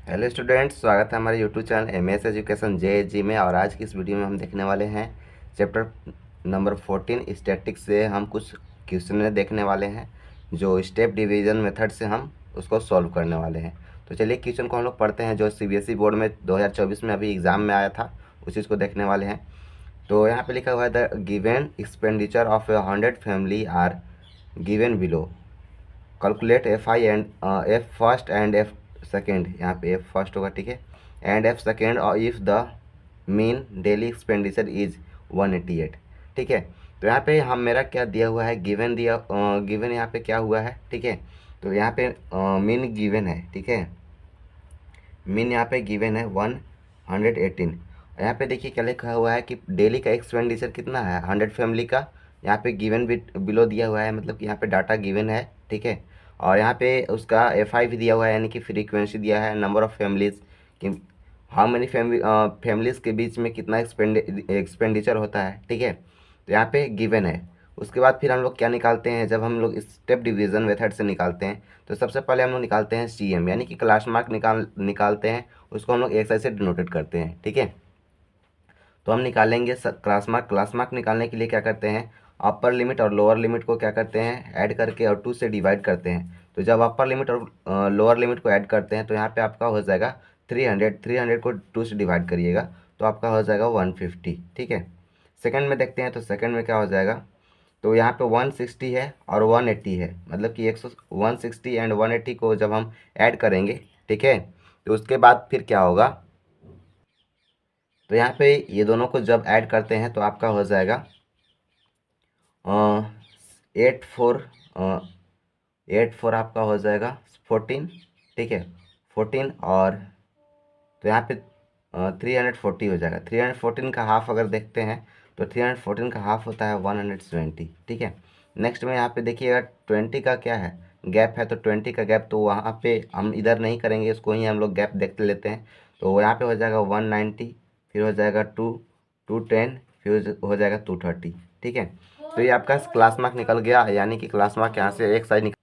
Hello students, स्वागत है हमारे YouTube channel MS education JAG में। और आज की इस वीडियो में हम देखने वाले हैं चैप्टर नंबर 14 स्टैटिक्स से हम कुछ क्वेश्चन देखने वाले हैं जो स्टेप डिवीजन मेथड से हम उसको सॉल्व करने वाले हैं। तो चलिए क्वेश्चन को हम लोग पढ़ते हैं जो सीबीएसई बोर्ड में 2024 में अभी एग्ज़ाम में आया था, उस चीज़ को देखने वाले हैं। तो यहाँ पे लिखा हुआ है the given expenditure of 100 family are given below, calculate F I and F first and F second. यहाँ पे एफ फर्स्ट होगा, ठीक है, एंड एफ सेकेंड, और if the mean daily expenditure is 188, ठीक है। तो यहाँ पे हम मेरा क्या दिया हुआ है, गिवन दिया, गिवन यहाँ पे क्या हुआ है, ठीक है। तो यहाँ पे मीन गिवन है, ठीक है, मीन यहाँ पे गिवन है 118। यहाँ पे देखिए क्या लिखा हुआ है कि डेली का एक्सपेंडिचर कितना है 100 फैमिली का। यहाँ पे गिवन भी बिलो दिया हुआ है, मतलब कि यहाँ पे डाटा गिवन है, ठीक है। और यहाँ पे उसका एफ आई भी दिया हुआ है, यानी कि फ्रीक्वेंसी दिया है, नंबर ऑफ फैमिलीज कि हाउ मेनी फैमिलीज़ के बीच में कितना एक्सपेंडिचर होता है, ठीक है। तो यहाँ पे गिवन है। उसके बाद फिर हम लोग क्या निकालते हैं, जब हम लोग स्टेप डिवीज़न मेथड से निकालते हैं तो सबसे पहले हम लोग निकालते हैं सीएम, यानी कि क्लास मार्क निकालते हैं। उसको हम लोग एक्स से डिनोटेड करते हैं, ठीक है। तो हम निकालेंगे क्लास मार्क। क्लास मार्क निकालने के लिए क्या करते हैं, अपर लिमिट और लोअर लिमिट को क्या करते हैं, ऐड करके और 2 से डिवाइड करते हैं। तो जब अपर लिमिट और लोअर लिमिट को ऐड करते हैं तो यहाँ पे आपका हो जाएगा 300। 300 को 2 से डिवाइड करिएगा तो आपका हो जाएगा 150, ठीक है। सेकंड में देखते हैं, तो सेकंड में क्या हो जाएगा, तो यहाँ पे 160 है और 180 है, मतलब कि 160 एंड 180 को जब हम ऐड करेंगे, ठीक है, तो उसके बाद फिर क्या होगा, तो यहाँ पे ये दोनों को जब ऐड करते हैं तो आपका हो जाएगा 8 4, 8 4 आपका हो जाएगा 14, ठीक है, 14। और तो यहाँ पे 340 हो जाएगा। 314 का हाफ अगर देखते हैं तो 314 का हाफ होता है 120, ठीक है। नेक्स्ट में यहाँ पे देखिएगा 20 का क्या है, गैप है, तो 20 का गैप तो वहाँ पे हम इधर नहीं करेंगे, इसको ही हम लोग गैप देख लेते हैं। तो यहाँ पे हो जाएगा 190, फिर हो जाएगा 210, फिर हो जाएगा 230, ठीक है। तो ये आपका क्लास मार्क निकल गया, यानी कि क्लास मार्क यहाँ से एक साइड।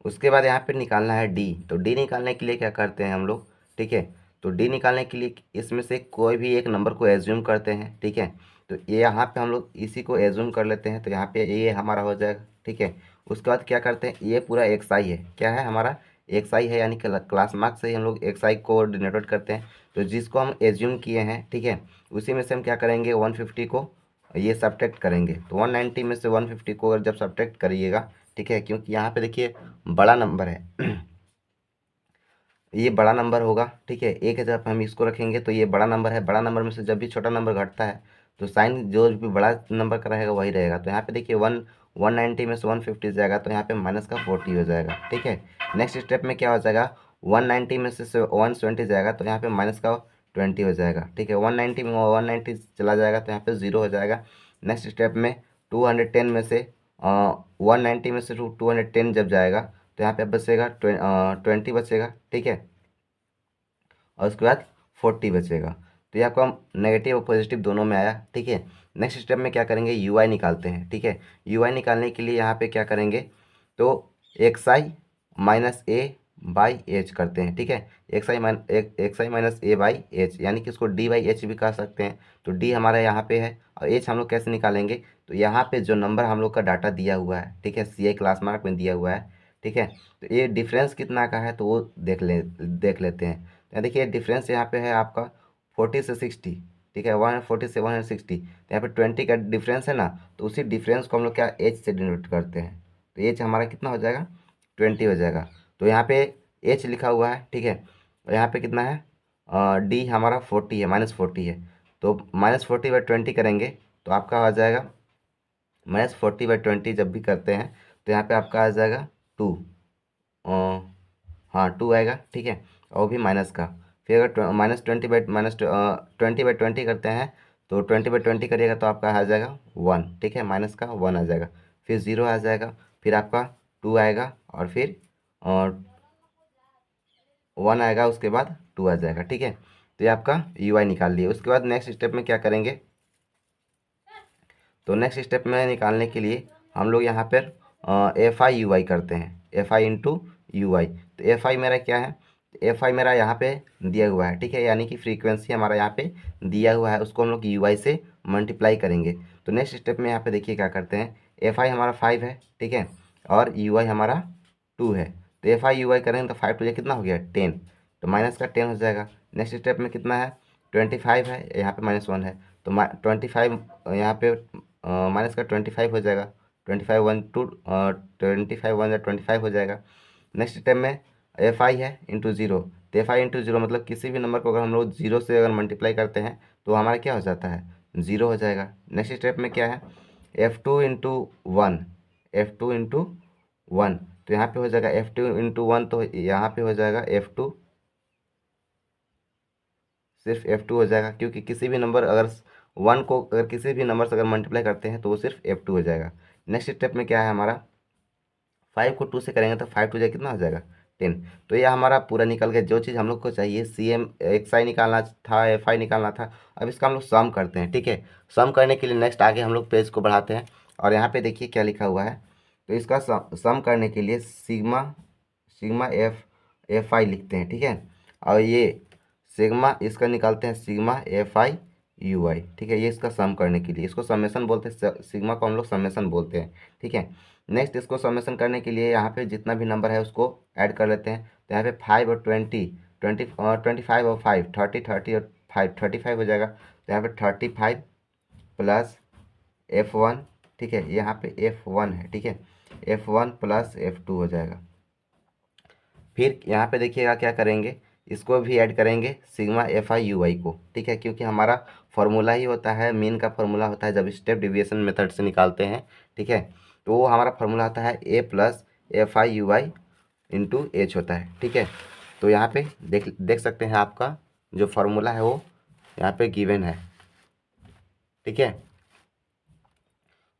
उसके बाद यहाँ पे निकालना है डी। तो डी निकालने के लिए क्या करते हैं हम लोग, ठीक है। तो डी निकालने के लिए इसमें से कोई भी एक नंबर को एज्यूम करते हैं, ठीक है। तो ये यहाँ पे हम लोग इसी को एज्यूम कर लेते हैं, तो यहाँ पे ये हमारा हो जाएगा, ठीक है। उसके बाद क्या करते हैं, ये पूरा एक्स आई है, क्या है हमारा एक्स आई है, यानी कि क्लास मार्क से ही हम लोग एक्स आई को डिनोट करते हैं। तो जिसको हम एज्यूम किए हैं, ठीक है, उसी में से हम क्या करेंगे 150 को ये सब्ट्रैक्ट करेंगे। तो 190 में से 150 को अगर जब सब्ट्रैक्ट करिएगा, ठीक है, क्योंकि यहाँ पे देखिए बड़ा नंबर है ये बड़ा नंबर होगा, ठीक है। एक है, जब हम इसको रखेंगे तो ये बड़ा नंबर है, बड़ा नंबर में से जब भी छोटा नंबर घटता है तो साइन जो भी बड़ा नंबर का रहेगा वही रहेगा। तो यहाँ पे देखिए 190 में से 150 जाएगा, तो यहाँ पे माइनस का 40 हो जाएगा, ठीक है। नेक्स्ट स्टेप में क्या हो जाएगा, 190 में से 120 जाएगा, तो यहाँ पे माइनस का 20 हो जाएगा, ठीक है। 190 में 190 चला जाएगा तो यहाँ पे 0 हो जाएगा। नेक्स्ट स्टेप में 210 में से 190 में से 210 जब जाएगा तो यहाँ पे बचेगा 20 बचेगा, ठीक है। और उसके बाद 40 बचेगा। तो ये आपका नेगेटिव और पॉजिटिव दोनों में आया, ठीक है। नेक्स्ट स्टेप में क्या करेंगे, यू आई निकालते हैं, ठीक है। यू आई निकालने के लिए यहाँ पे क्या करेंगे, तो x I minus A by H करते हैं, ठीक है। X I minus A by H, यानी कि इसको डी बाई एच भी कह सकते हैं। तो डी हमारा यहाँ पे है और एच हम लोग कैसे निकालेंगे, तो यहाँ पे जो नंबर हम लोग का डाटा दिया हुआ है, ठीक है, सी आई क्लास मार्क में दिया हुआ है, ठीक है। तो ये डिफरेंस कितना का है तो वो देख लेते हैं। तो देखिए डिफरेंस यहाँ पे है आपका 40 से 60, ठीक है, 140 से 160। तो यहाँ पे 20 का डिफरेंस है ना, तो उसी डिफरेंस को हम लोग क्या एच से डिनोट करते हैं। तो एच हमारा कितना हो जाएगा, 20 हो जाएगा। तो यहाँ पे एच लिखा हुआ है, ठीक है, और यहाँ पे कितना है, डी हमारा 40 है, -40 है। तो -40/20 करेंगे तो आपका आ जाएगा -40/20 जब भी करते हैं तो यहाँ पे आपका आ जाएगा 2, हाँ 2 आएगा, ठीक है, और वो भी माइनस का। फिर अगर -20/20 करते हैं तो 20/20 करिएगा तो आपका आ जाएगा 1, ठीक है, माइनस का 1 आ जाएगा, फिर 0 आ जाएगा, फिर आपका 2 आएगा, और फिर 1 आएगा, उसके बाद 2 आ जाएगा, ठीक है। तो ये आपका यू आई निकाल लिए। उसके बाद नेक्स्ट स्टेप में क्या करेंगे, तो नेक्स्ट स्टेप में निकालने के लिए हम लोग यहाँ पर एफ आई यू आई करते हैं, एफ आई इंटू यू आई। तो एफ आई मेरा क्या है, एफ आई मेरा यहाँ पे दिया हुआ है, ठीक है, यानी कि फ्रीक्वेंसी हमारा यहाँ पे दिया हुआ है, उसको हम लोग यू आई से मल्टीप्लाई करेंगे। तो नेक्स्ट स्टेप में यहाँ पे देखिए क्या करते हैं, एफ आई हमारा 5 है, ठीक है, और यू आई हमारा 2 है। तो एफ आई यू आई करेंगे तो 5 टू जा कितना हो गया 10, तो माइनस का 10 हो जाएगा। नेक्स्ट स्टेप में कितना है 25 है, यहाँ पे -1 है, तो 25 यहाँ पे माइनस का 25 हो जाएगा। 25 1 टू 25 1 25 हो जाएगा। नेक्स्ट स्टेप में एफ आई है इंटू ज़ीरो, तो एफ आई इंटू ज़ीरो मतलब किसी भी नंबर को अगर हम लोग जीरो से अगर मल्टीप्लाई करते हैं तो हमारा क्या हो जाता है, ज़ीरो हो जाएगा। नेक्स्ट स्टेप में क्या है, F two into one, F two into one, तो यहाँ पे हो जाएगा एफ टू इंटू वन, तो यहाँ पे हो जाएगा एफ टू, सिर्फ एफ टू हो जाएगा, क्योंकि किसी भी नंबर अगर वन को अगर किसी भी नंबर से अगर मल्टीप्लाई करते हैं तो वो सिर्फ एफ टू हो जाएगा। नेक्स्ट स्टेप में क्या है हमारा, 5 को 2 से करेंगे तो 5 टू जाए कितना हो जाएगा 10। तो ये हमारा पूरा निकल गया। जो चीज़ हम लोग को चाहिए सी एम एक्स आई निकालना था, एफ आई निकालना था, अब इसका हम लोग सम करते हैं, ठीक है। सम करने के लिए नेक्स्ट आगे हम लोग पेज को बढ़ाते हैं, और यहाँ पे देखिए क्या लिखा हुआ है। तो इसका सम करने के लिए सिग्मा सिग्मा एफ आई लिखते हैं, ठीक है, और ये सिग्मा इसका निकालते हैं सिग्मा एफ आई यू आई, ठीक है। ये इसका सम करने के लिए, इसको समेसन बोलते हैं, सिग्मा को हम लोग समेसन बोलते हैं, ठीक है। नेक्स्ट इसको समेसन करने के लिए यहाँ पे जितना भी नंबर है उसको ऐड कर लेते हैं। तो यहाँ पे 5 और 25 और 5 30 30 और 5 35 हो जाएगा। तो यहाँ पे 35 प्लस F1, ठीक है, यहाँ पे F1 है, ठीक है, F1 प्लस F2 हो जाएगा। फिर यहाँ पे देखिएगा क्या करेंगे, इसको भी ऐड करेंगे सिग्मा एफ आई यू आई को, ठीक है, क्योंकि हमारा फॉर्मूला ही होता है, मीन का फॉर्मूला होता है जब स्टेप डिविएशन मेथड से निकालते हैं, ठीक है। तो वो हमारा फॉर्मूला होता है A plus F I U I into H होता है, ठीक है। तो यहाँ पे देख सकते हैं आपका जो फार्मूला है वो यहाँ पे गिवन है, ठीक है।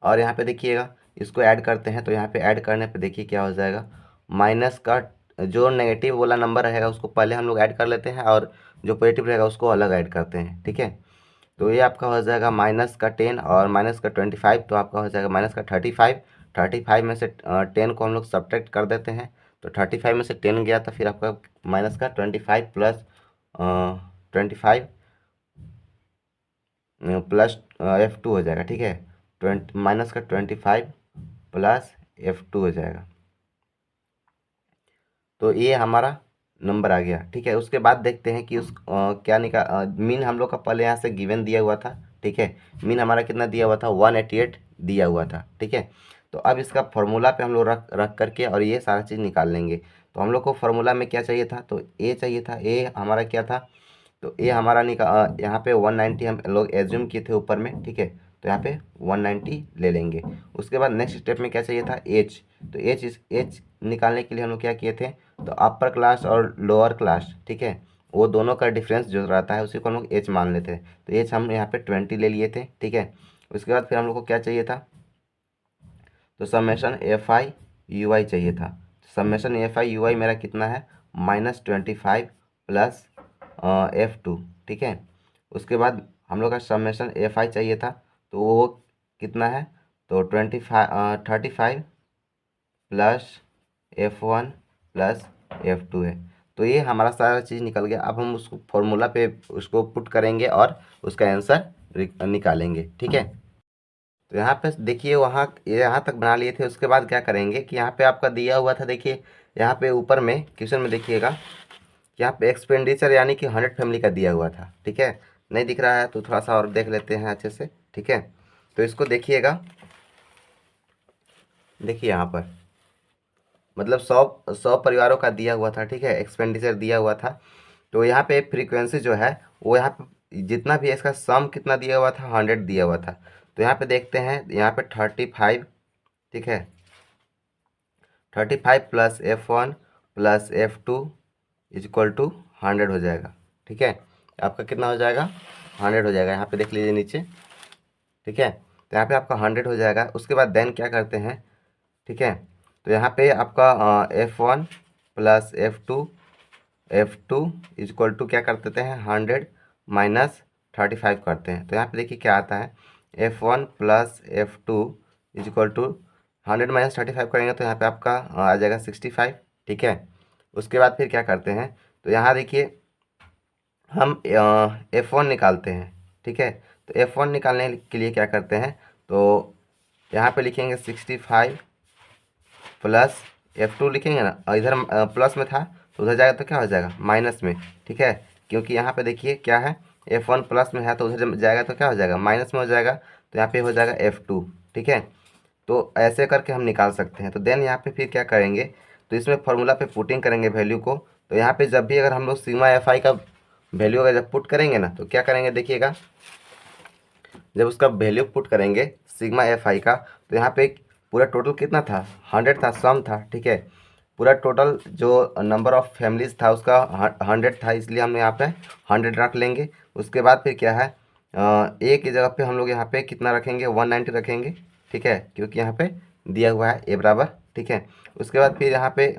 और यहाँ पे देखिएगा इसको ऐड करते हैं, तो यहाँ पे ऐड करने पे देखिए क्या हो जाएगा, माइनस का जो नेगेटिव वाला नंबर रहेगा उसको पहले हम लोग ऐड कर लेते हैं, और जो पॉजिटिव रहेगा उसको अलग ऐड करते हैं, ठीक है। तो ये आपका हो जाएगा माइनस का 10 और माइनस का 25, तो आपका हो जाएगा माइनस का 35। 35 में से 10 को हम लोग सब्ट्रैक्ट कर देते हैं, तो 35 में से 10 गया तो फिर आपका माइनस का 25 प्लस 25 प्लस F2 हो जाएगा, ठीक है। माइनस का 25 प्लस F2 हो जाएगा। तो ये हमारा नंबर आ गया, ठीक है। उसके बाद देखते हैं कि क्या मीन हम लोग का पहले यहाँ से गिवन दिया हुआ था, ठीक है। मीन हमारा कितना दिया हुआ था 188 दिया हुआ था, ठीक है। तो अब इसका फॉर्मूला पे हम लोग रख रख करके और ये सारा चीज़ निकाल लेंगे। तो हम लोग को फार्मूला में क्या चाहिए था, तो ए चाहिए था। ए हमारा क्या था, तो ये हमारा यहाँ पे 190 हम लोग एज्यूम किए थे ऊपर में, ठीक है। तो यहाँ पे 190 ले लेंगे। उसके बाद नेक्स्ट स्टेप में क्या चाहिए था एच, तो एच निकालने के लिए हम लोग क्या किए थे, तो अपर क्लास और लोअर क्लास, ठीक है, वो दोनों का डिफरेंस जो रहता है उसी को हम लोग एच मान लेते हैं। तो एच हम यहाँ पे 20 ले लिए थे, ठीक है। उसके बाद फिर हम लोग को क्या चाहिए था, तो समेशन एफ आई यू आई चाहिए था। समेशन एफ आई यू आई मेरा कितना है -25 प्लस F2, ठीक है। उसके बाद हम लोग का समेशन एफ आई चाहिए था, तो वो कितना है, तो 35 प्लस F1 प्लस F2 है। तो ये हमारा सारा चीज़ निकल गया। अब हम उसको फॉर्मूला पे उसको पुट करेंगे और उसका आंसर निकालेंगे, ठीक है। तो यहाँ पे देखिए वहाँ यहाँ तक बना लिए थे। उसके बाद क्या करेंगे कि यहाँ पे आपका दिया हुआ था, देखिए यहाँ पे ऊपर में क्वेश्चन में देखिएगा कि यहाँ पे एक्सपेंडिचर यानी कि 100 फैमिली का दिया हुआ था, ठीक है। नहीं दिख रहा है तो थोड़ा सा और देख लेते हैं अच्छे से, ठीक है। तो इसको देखिएगा, देखिए यहाँ पर मतलब 100 परिवारों का दिया हुआ था, ठीक है, एक्सपेंडिचर दिया हुआ था। तो यहाँ पे फ्रीक्वेंसी जो है वो यहाँ पे जितना भी है इसका सम कितना दिया हुआ था 100 दिया हुआ था। तो यहाँ पे देखते हैं यहाँ पे 35, ठीक है, 35 plus F1 plus F2 is equal to 100 हो जाएगा, ठीक है। आपका कितना हो जाएगा 100 हो जाएगा, यहाँ पे देख लीजिए नीचे, ठीक है। तो यहाँ पे आपका 100 हो जाएगा। उसके बाद देन क्या करते हैं, ठीक है, तो यहाँ पे आपका F1 plus F2 is equal to क्या कर देते हैं 100 माइनस 35 करते हैं। तो यहाँ पे देखिए क्या आता है, F1 plus F2 is equal to 100 minus 35 करेंगे तो यहाँ पे आपका आ जाएगा 65, ठीक है। उसके बाद फिर क्या करते हैं, तो यहाँ देखिए हम F1 निकालते हैं, ठीक है। तो F1 निकालने के लिए क्या करते हैं, तो यहाँ पे लिखेंगे 65 प्लस F2 लिखेंगे ना, और इधर प्लस में था तो उधर जाएगा तो क्या हो जाएगा माइनस में, ठीक है। क्योंकि यहाँ पे देखिए क्या है, F1 प्लस में है तो उधर जाएगा तो क्या हो जाएगा माइनस में हो जाएगा, तो यहाँ पे हो जाएगा F2, ठीक है। तो ऐसे करके हम निकाल सकते हैं। तो देन यहाँ पे फिर क्या करेंगे, तो इसमें फार्मूला पे पुटिंग करेंगे वैल्यू को। तो यहाँ पे जब भी अगर हम लोग सिग्मा FI का वैल्यू अगर जब पुट करेंगे ना, तो क्या करेंगे देखिएगा, जब उसका वैल्यू पुट करेंगे सिग्मा FI का, तो यहाँ पे पूरा टोटल कितना था, 100 था, सम था, ठीक है। पूरा टोटल जो नंबर ऑफ फैमिलीज था उसका 100 था, इसलिए हम यहाँ पे 100 रख लेंगे। उसके बाद फिर क्या है, ए की जगह पे हम लोग यहाँ पे कितना रखेंगे, 190 रखेंगे, ठीक है, क्योंकि यहाँ पे दिया हुआ है ए बराबर, ठीक है। उसके बाद फिर यहाँ पे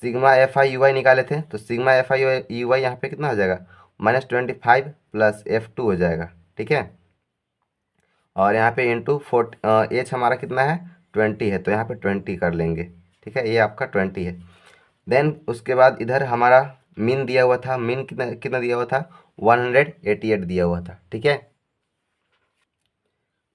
सिग्मा FI UI निकाले थे, तो सिग्मा FI UI यहाँ पे कितना हो जाएगा, -25 प्लस F2 हो जाएगा, ठीक है। और यहाँ पे इंटू एच हमारा कितना है, 20 है, तो यहाँ पे 20 कर लेंगे, ठीक है। ये आपका 20 है। देन उसके बाद इधर हमारा मीन दिया हुआ था, मीन कितना कितना दिया हुआ था, 188 दिया हुआ था, ठीक है।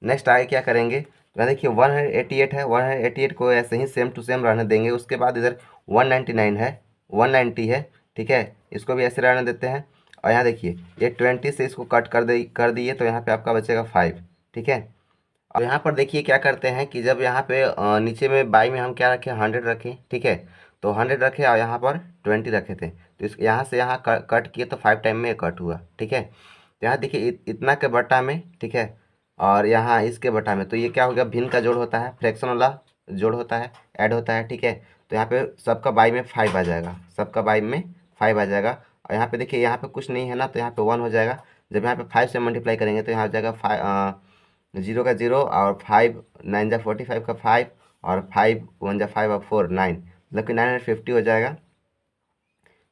नेक्स्ट आगे क्या करेंगे, तो यहाँ देखिए 188 है, 188 को ऐसे ही सेम टू सेम रहने देंगे। उसके बाद इधर 199 है, 190 है, ठीक है, इसको भी ऐसे रहने देते हैं। और यहाँ देखिए ये 20 से इसको कट कर दिए, तो यहाँ पे आपका बचेगा 5, ठीक है। और यहाँ पर देखिए क्या करते हैं कि जब यहाँ पे नीचे में बाई में हम क्या रखें, 100 रखें, ठीक है। तो 100 रखे और यहाँ पर 20 रखे थे, तो इस यहाँ से यहाँ कट किए तो 5 टाइम में कट हुआ, ठीक है। तो यहाँ देखिए इतना के बटा में, ठीक है, और यहाँ इसके बटा में, तो ये क्या हो गया, भिन्न का जोड़ होता है, फ्रैक्शन वाला जोड़ होता है, ऐड होता है, ठीक है। तो यहाँ पे सबका बाई में 5 आ जाएगा, सबका बाई में 5 आ जाएगा। और यहाँ पे देखिए यहाँ पे कुछ नहीं है ना, तो यहाँ पे 1 हो जाएगा। जब यहाँ पे 5 से मल्टीप्लाई करेंगे तो यहाँ हो जाएगा 0 का 0, और 5 9 जा 45 का 5, और 5 1 जा 5 और 4 9, मतलब कि 950 हो जाएगा।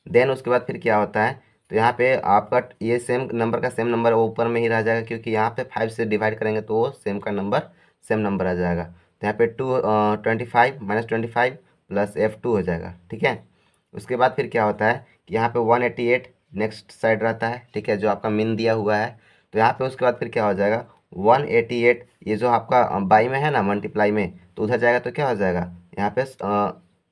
देन उसके बाद फिर क्या होता है, तो यहाँ पे आपका ये सेम नंबर का सेम नंबर वो ऊपर में ही रह जाएगा, क्योंकि यहाँ पे 5 से डिवाइड करेंगे तो वो सेम का नंबर सेम नंबर आ जाएगा। तो यहाँ पे 25 -25 प्लस F2 हो जाएगा, ठीक है। उसके बाद फिर क्या होता है कि यहाँ पे 188 नेक्स्ट साइड रहता है, ठीक है, जो आपका मीन दिया हुआ है। तो यहाँ पे उसके बाद फिर क्या हो जाएगा, 188 ये जो आपका बाई में है ना, मल्टीप्लाई में, तो उधर जाएगा तो क्या हो जाएगा, यहाँ पे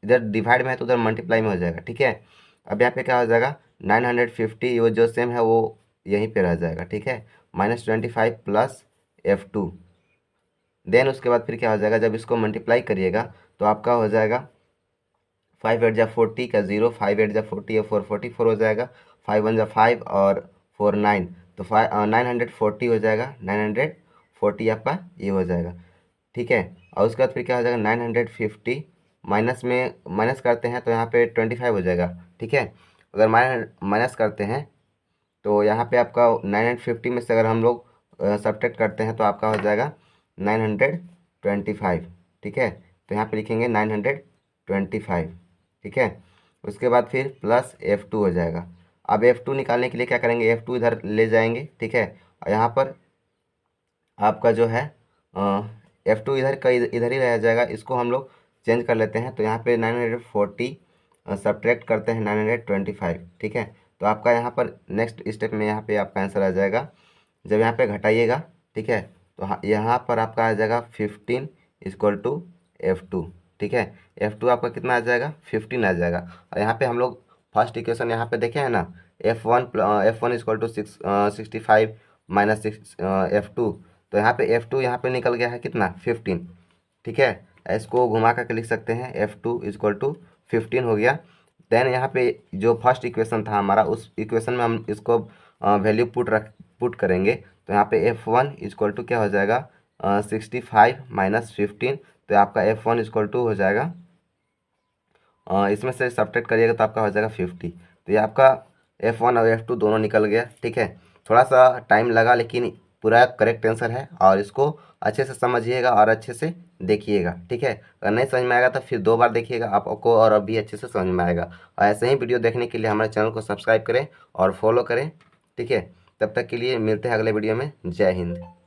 इधर डिवाइड में है तो उधर मल्टीप्लाई में हो जाएगा, ठीक है। अब यहाँ पे क्या हो जाएगा, 950 वो जो सेम है वो यहीं पे रह जाएगा, ठीक है, -25 प्लस F2। देन उसके बाद फिर क्या हो जाएगा, जब इसको मल्टीप्लाई करिएगा तो आपका हो जाएगा 5 8 जा 40 का 0, 5 8 जा 40 और 4 44 हो जाएगा, 5 1 जा 5 और 4 9, तो 940 हो जाएगा, 940 आपका ये हो जाएगा, ठीक है। और उसके बाद फिर क्या हो जाएगा, 950 माइनस में माइनस करते हैं तो यहाँ पे 25 हो जाएगा, ठीक है। अगर माइनस करते हैं तो यहाँ पे आपका 950 में से अगर हम लोग सब्ट्रैक्ट करते हैं तो आपका हो जाएगा 925, ठीक है। तो यहाँ पे लिखेंगे 925, ठीक है। उसके बाद फिर प्लस F2 हो जाएगा। अब F2 निकालने के लिए क्या करेंगे, F2 इधर ले जाएंगे, ठीक है। और यहाँ पर आपका जो है F2 इधर का इधर ही रह जाएगा, इसको हम लोग चेंज कर लेते हैं। तो यहाँ पे 940 सब्ट्रैक्ट करते हैं 925, ठीक है। तो आपका यहाँ पर नेक्स्ट स्टेप में यहाँ पे आपका आंसर आ जाएगा, जब यहाँ पे घटाइएगा, ठीक है, तो यहाँ पर आपका आ जाएगा 15 = F2, ठीक है। F2 आपका कितना आ जाएगा, 15 आ जाएगा। और यहाँ पे हम लोग फर्स्ट इक्वेशन यहाँ पे देखे हैं ना, F1 = 65 माइनस F2, तो यहाँ पे F2 यहाँ पे निकल गया है कितना, 15, ठीक है। इसको घुमा करके लिख सकते हैं, F2 = 15 हो गया। देन यहाँ पे जो फर्स्ट इक्वेशन था हमारा, उस इक्वेशन में हम इसको वैल्यू पुट करेंगे, तो यहाँ पे F1 = क्या हो जाएगा, 65 माइनस 15, तो आपका F1 = हो जाएगा, इसमें से सब्ट्रैक्ट करिएगा तो आपका हो जाएगा 50। तो ये आपका F1 और F2 दोनों निकल गया, ठीक है। थोड़ा सा टाइम लगा लेकिन पूरा करेक्ट आंसर है, और इसको अच्छे से समझिएगा और अच्छे से देखिएगा, ठीक है। अगर नहीं समझ में आएगा तो फिर 2 बार देखिएगा आपको, और अभी अच्छे से समझ में आएगा। और ऐसे ही वीडियो देखने के लिए हमारे चैनल को सब्सक्राइब करें और फॉलो करें, ठीक है। तब तक के लिए मिलते हैं अगले वीडियो में। जय हिंद।